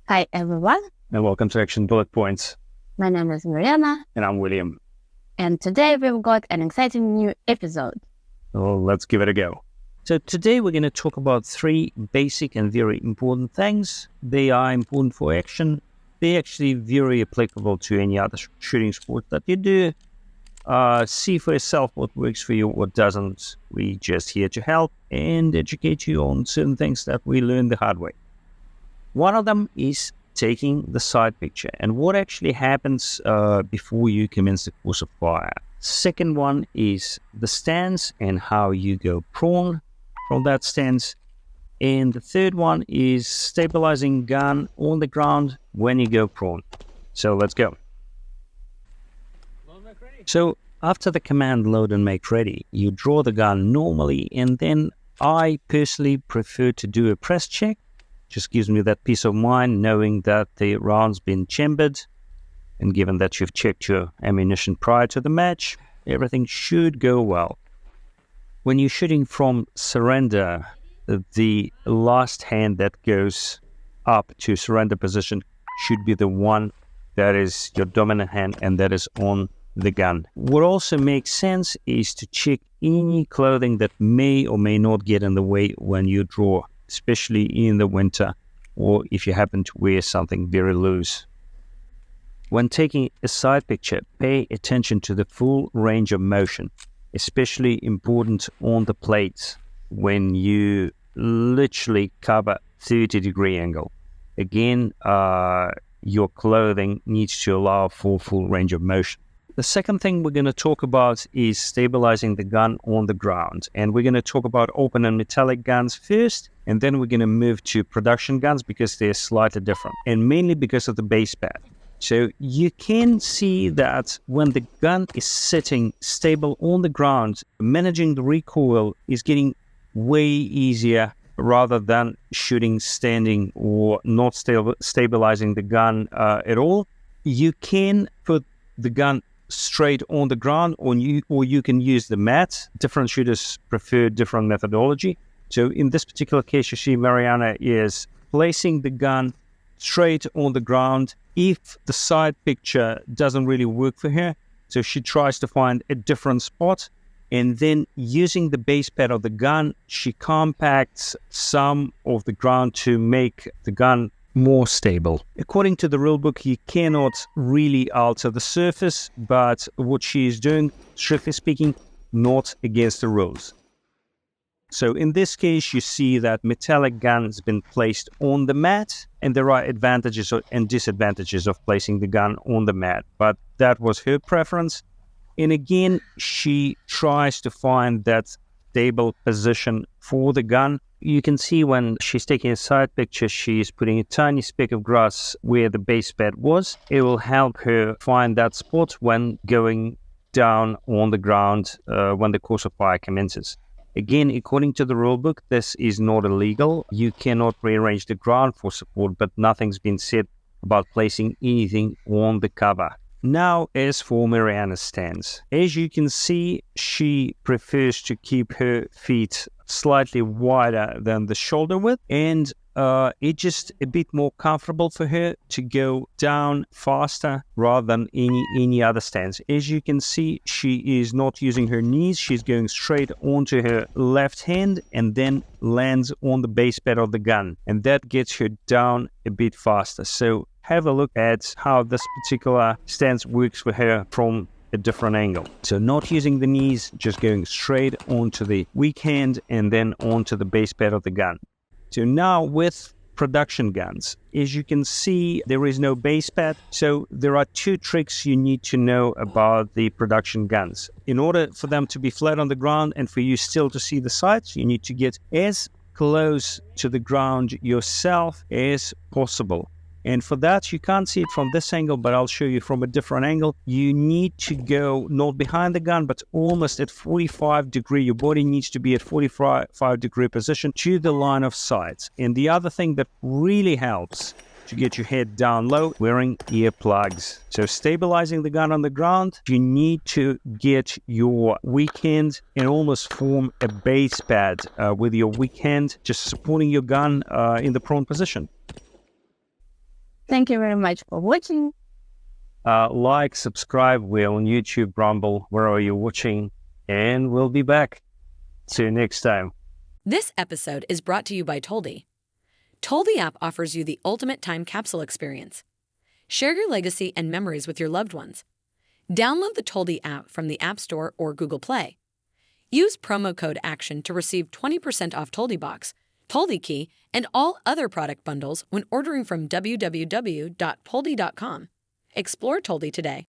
Hi everyone, And welcome to Action Bullet Points. my name is Marianna, And I'm William. and today we've got an exciting new episode. So let's give it a go. So today we're going to talk about three basic and very important things. They are important for action. They're actually very applicable to any other shooting sport that you do. See for yourself what works for you, what doesn't. We're just here to help and educate you on certain things that we learned the hard way. One of them is taking the side picture and what actually happens before you commence the course of fire. Second one is the stance and how you go prone from that stance. And the third one is stabilizing gun on the ground when you go prone. So let's go. So after the command load and make ready, you draw the gun normally, and then I personally prefer to do a press check. Just gives me that peace of mind knowing that the round's been chambered, and given that you've checked your ammunition prior to the match, everything should go well. When you're shooting from surrender, the last hand that goes up to surrender position should be the one that is your dominant hand and that is on the gun. What also makes sense is to check any clothing that may or may not get in the way when you draw, especially in the winter, or if you happen to wear something very loose. When taking a side picture, pay attention to the full range of motion, especially important on the plates when you literally cover 30-degree angle. Again, your clothing needs to allow for full range of motion. The second thing we're going to talk about is stabilizing the gun on the ground. And we're going to talk about open and metallic guns first, and then we're going to move to production guns because they're slightly different, and mainly because of the base pad. So you can see that when the gun is sitting stable on the ground, managing the recoil is getting way easier rather than shooting standing or not stabilizing the gun at all. You can put the gun straight on the ground, or you can use the mat. Different shooters prefer different methodology. So in this particular case, you see Marianna is placing the gun straight on the ground. If the side picture doesn't really work for her, so she tries to find a different spot, and then using the base pad of the gun, she compacts some of the ground to make the gun more stable. According to the rulebook, you cannot really alter the surface, but what she is doing, strictly speaking, not against the rules. So in this case, you see that metallic gun has been placed on the mat, and there are advantages and disadvantages of placing the gun on the mat, but that was her preference. And again, she tries to find that stable position for the gun. You can see when she's taking a side picture, she's putting a tiny speck of grass where the base pad was. It will help her find that spot when going down on the ground when the course of fire commences. Again, according to the rulebook, this is not illegal. You cannot rearrange the ground for support, but nothing's been said about placing anything on the cover. Now, as for Marianna's stance, as you can see, she prefers to keep her feet slightly wider than the shoulder width, and it's just a bit more comfortable for her to go down faster rather than any other stance. As you can see, she is not using her knees. She's going straight onto her left hand and then lands on the base pad of the gun, and that gets her down a bit faster. So have a look at how this particular stance works for her from a different angle. So not using the knees, just going straight onto the weak hand and then onto the base pad of the gun. So now with production guns, as you can see, there is no base pad. So there are two tricks you need to know about the production guns. In order for them to be flat on the ground and for you still to see the sights, you need to get as close to the ground yourself as possible. And for that, you can't see it from this angle, but I'll show you from a different angle. You need to go not behind the gun, but almost at 45 degree. Your body needs to be at 45 degree position to the line of sight. And the other thing that really helps to get your head down low, wearing earplugs. So stabilizing the gun on the ground, you need to get your weak hand and almost form a base pad with your weak hand, just supporting your gun in the prone position. Thank you very much for watching. Like, subscribe. We're on YouTube, Rumble, wherever you're watching, and we'll be back. See you next time. This episode is brought to you by Toldi. Toldi app offers you the ultimate time capsule experience. Share your legacy and memories with your loved ones. Download the Toldi app from the App Store or Google Play. Use promo code ACTION to receive 20% off Toldi Box, Toldi Key, and all other product bundles when ordering from www.poldi.com. Explore Toldi today.